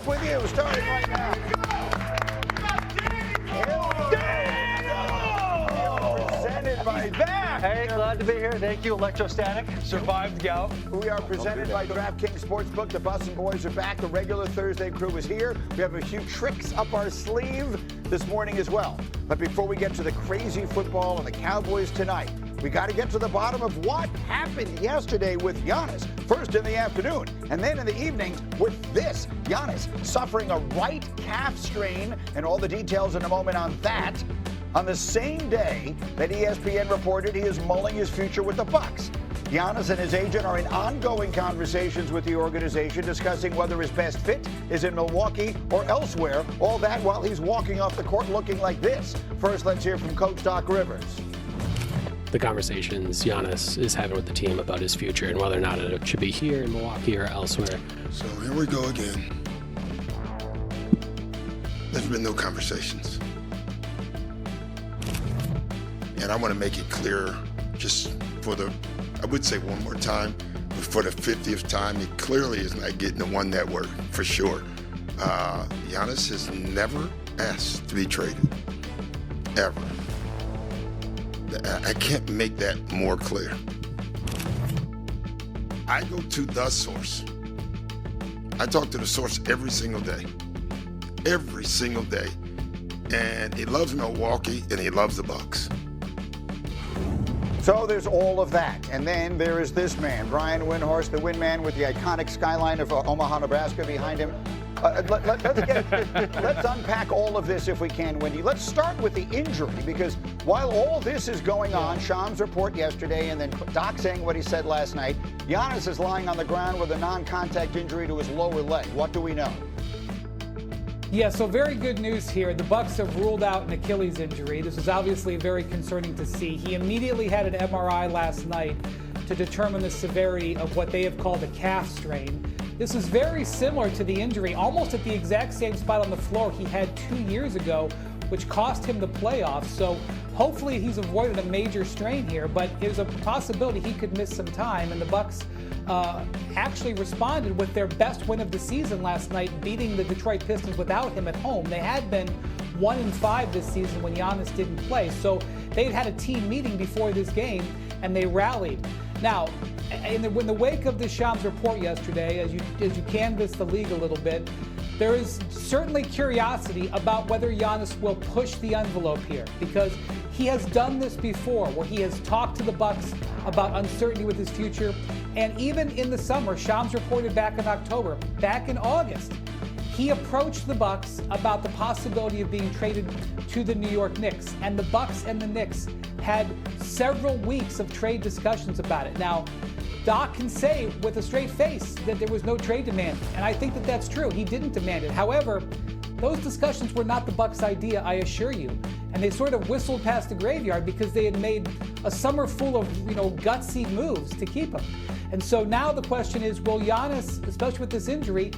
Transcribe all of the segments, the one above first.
with you, starting right now. Presented by back. Hey, glad to be here. Thank you, Electrostatic. Survived gout. We are presented by DraftKings Sportsbook. The Bus and Boys are back. The regular Thursday crew is here. We have a few tricks up our sleeve this morning as well. But before we get to the crazy football and the Cowboys tonight, we got to get to the bottom of what happened yesterday with Giannis. First in the afternoon, and then in the evening with this. Giannis suffering a right calf strain, and all the details in a moment on that. On the same day that ESPN reported he is mulling his future with the Bucs. Giannis and his agent are in ongoing conversations with the organization discussing whether his best fit is in Milwaukee or elsewhere. All that while he's walking off the court looking like this. First, let's hear from Coach Doc Rivers. The conversations Giannis is having with the team about his future and whether or not it should be here in Milwaukee or elsewhere. So here we go again. There's been no conversations. And I want to make it clear, just for I would say one more time, but for the 50th time, he clearly is not getting the one network, for sure. Giannis has never asked to be traded, ever. I can't make that more clear. I go to the source. I talk to the source every single day. Every single day. And he loves Milwaukee and he loves the Bucs. So there's all of that. And then there is this man, Brian Windhorst, the win man with the iconic skyline of Omaha, Nebraska behind him. Let's unpack all of this if we can, Wendy. Let's start with the injury, because while all this is going on, Shams' report yesterday and then Doc saying what he said last night, Giannis is lying on the ground with a non-contact injury to his lower leg. What do we know? Yeah, so very good news here. The Bucs have ruled out an Achilles injury. This is obviously very concerning to see. He immediately had an MRI last night to determine the severity of what they have called a calf strain. This is very similar to the injury, almost at the exact same spot on the floor he had 2 years ago, which cost him the playoffs. So hopefully he's avoided a major strain here, but there's a possibility he could miss some time. And the Bucs actually responded with their best win of the season last night, beating the Detroit Pistons without him at home. They had been 1-5 this season when Giannis didn't play. So they'd had a team meeting before this game, and they rallied. Now, in the wake of the Shams report yesterday, as you canvass the league a little bit, there is certainly curiosity about whether Giannis will push the envelope here, because he has done this before, where he has talked to the Bucs about uncertainty with his future. And even in the summer, Shams reported back in October, back in August, he approached the Bucs about the possibility of being traded to the New York Knicks. And the Bucs and the Knicks had several weeks of trade discussions about it. Now, Doc can say with a straight face that there was no trade demand, and I think that that's true. He didn't demand it. However, those discussions were not the Bucs' idea, I assure you. And they sort of whistled past the graveyard because they had made a summer full of, gutsy moves to keep him. And so now the question is, will Giannis, especially with this injury,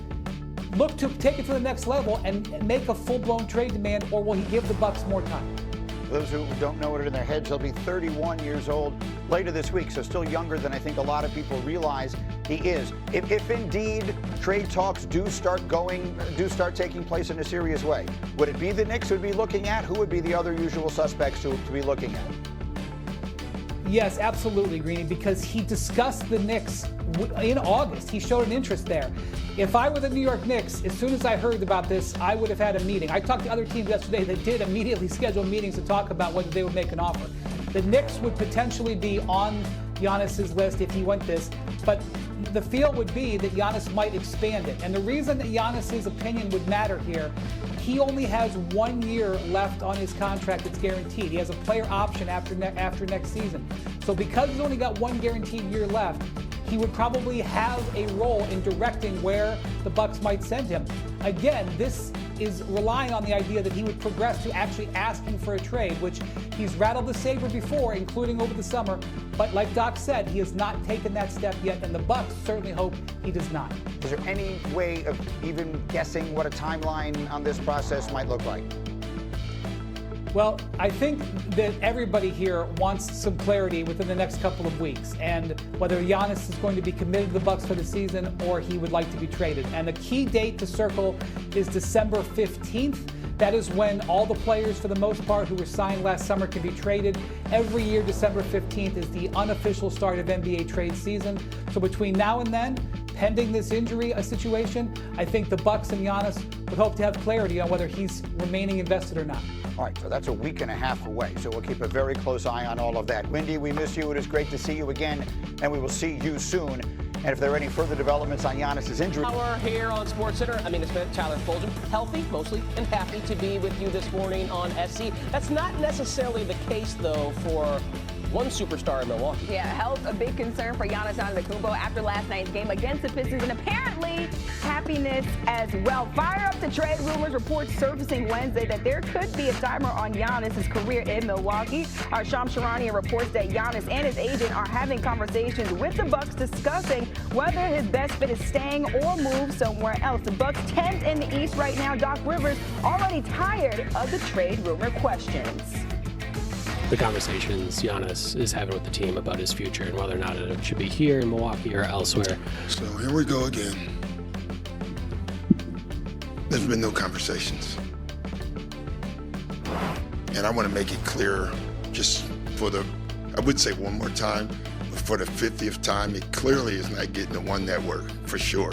look to take it to the next level and make a full-blown trade demand, or will he give the Bucs more time? For those who don't know it in their heads, he'll be 31 years old later this week, so still younger than I think a lot of people realize he is. If indeed trade talks do start taking place in a serious way, would it be the Knicks who would be looking at? Who would be the other usual suspects to be looking at? Yes, absolutely, Greeny, because he discussed the Knicks in August. He showed an interest there. If I were the New York Knicks, as soon as I heard about this, I would have had a meeting. I talked to other teams yesterday that did immediately schedule meetings to talk about whether they would make an offer. The Knicks would potentially be on Giannis's list if he went this, but the feel would be that Giannis might expand it. And the reason that Giannis's opinion would matter here, he only has 1 year left on his contract that's guaranteed. He has a player option after next season. So because he's only got one guaranteed year left, he would probably have a role in directing where the Bucs might send him. Again, this is relying on the idea that he would progress to actually asking for a trade, which he's rattled the saber before, including over the summer. But like Doc said, he has not taken that step yet, and the Bucs certainly hope he does not. Is there any way of even guessing what a timeline on this process might look like? Well, I think that everybody here wants some clarity within the next couple of weeks, and whether Giannis is going to be committed to the Bucks for the season or he would like to be traded. And the key date to circle is December 15th. That is when all the players, for the most part, who were signed last summer can be traded. Every year, December 15th is the unofficial start of NBA trade season. So between now and then, pending this injury situation, I think the Bucks and Giannis would hope to have clarity on whether he's remaining invested or not. All right, so that's a week and a half away. So we'll keep a very close eye on all of that. Wendy, we miss you. It is great to see you again, and we will see you soon. And if there are any further developments on Giannis' injury. Hour here on SportsCenter. It's been Tyler Fulgham, healthy mostly, and happy to be with you this morning on SC. That's not necessarily the case, though, for one superstar in Milwaukee. Yeah, health a big concern for Giannis Antetokounmpo after last night's game against the Pistons, and apparently happiness as well. Fire up the trade rumors. Reports surfacing Wednesday that there could be a timer on Giannis' career in Milwaukee. Our Shams Charania reports that Giannis and his agent are having conversations with the Bucks discussing whether his best fit is staying or move somewhere else. The Bucks 10th in the East right now. Doc Rivers already tired of the trade rumor questions. The conversations Giannis is having with the team about his future and whether or not it should be here in Milwaukee or elsewhere. So here we go again. There's been no conversations. And I want to make it clear just for I would say one more time, but for the 50th time, it clearly is not getting the one network, for sure.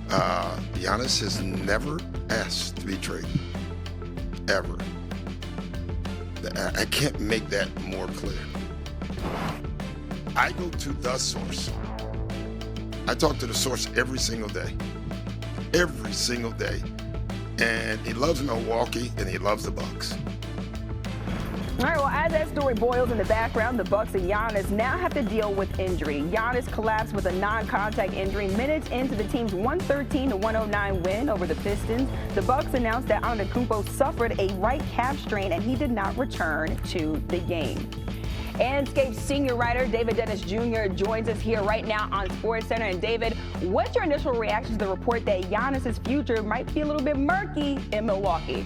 Giannis has never asked to be traded, ever. I can't make that more clear. I go to the source. I talk to the source every single day. Every single day. And he loves Milwaukee and he loves the Bucks. All right, well, as that story boils in the background, the Bucks and Giannis now have to deal with injury. Giannis collapsed with a non-contact injury minutes into the team's 113-109 win over the Pistons. The Bucks announced that Antetokounmpo suffered a right calf strain and he did not return to the game. Anscape senior writer David Dennis Jr. joins us here right now on SportsCenter. And David, what's your initial reaction to the report that Giannis' future might be a little bit murky in Milwaukee?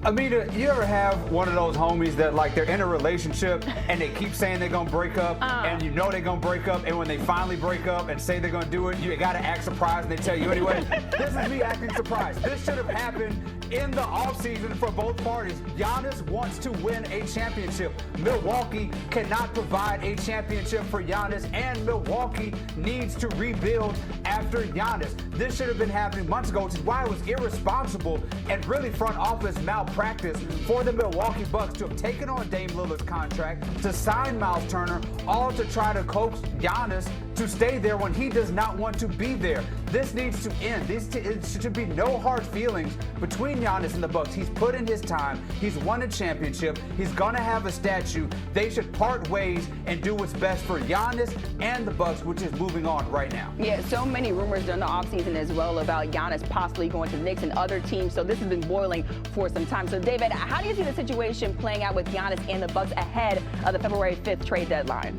Amita, you ever have one of those homies that, like, they're in a relationship and they keep saying they're going to break up and you know they're going to break up, and when they finally break up and say they're going to do it, you got to act surprised and they tell you anyway? This is me acting surprised. This should have happened in the offseason for both parties. Giannis wants to win a championship. Milwaukee cannot provide a championship for Giannis, and Milwaukee needs to rebuild after Giannis. This should have been happening months ago, which is why it was irresponsible and really front office malpractice for the Milwaukee Bucks to have taken on Dame Lillard's contract, to sign Miles Turner, all to try to coax Giannis to stay there when he does not want to be there. This needs to end. It should be no hard feelings between Giannis and the Bucks. He's put in his time. He's won a championship. He's going to have a statue. They should part ways and do what's best for Giannis and the Bucks, which is moving on right now. Yeah, so many rumors during the offseason as well about Giannis possibly going to the Knicks and other teams. So this has been boiling for some time. So, David, how do you see the situation playing out with Giannis and the Bucks ahead of the February 5th trade deadline?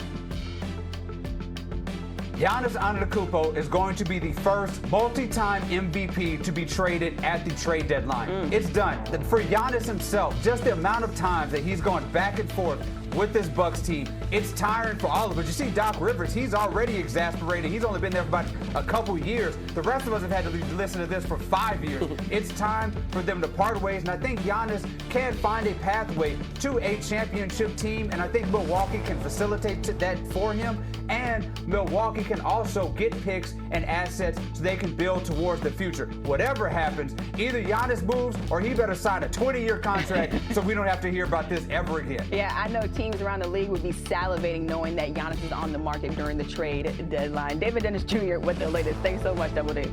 Giannis Antetokounmpo is going to be the first multi-time MVP to be traded at the trade deadline. It's done. For Giannis himself, just the amount of times that he's gone back and forth with this Bucks team, it's tiring for all of us. You see Doc Rivers, he's already exasperated. He's only been there for about a couple years. The rest of us have had to listen to this for 5 years. It's time for them to part ways, and I think Giannis can find a pathway to a championship team, and I think Milwaukee can facilitate that for him, and Milwaukee can also get picks and assets so they can build towards the future. Whatever happens, either Giannis moves or he better sign a 20-year contract so we don't have to hear about this ever again. Yeah, I know teams around the league would be salivating knowing that Giannis is on the market during the trade deadline. David Dennis Jr. with the latest. Thanks so much, Double D.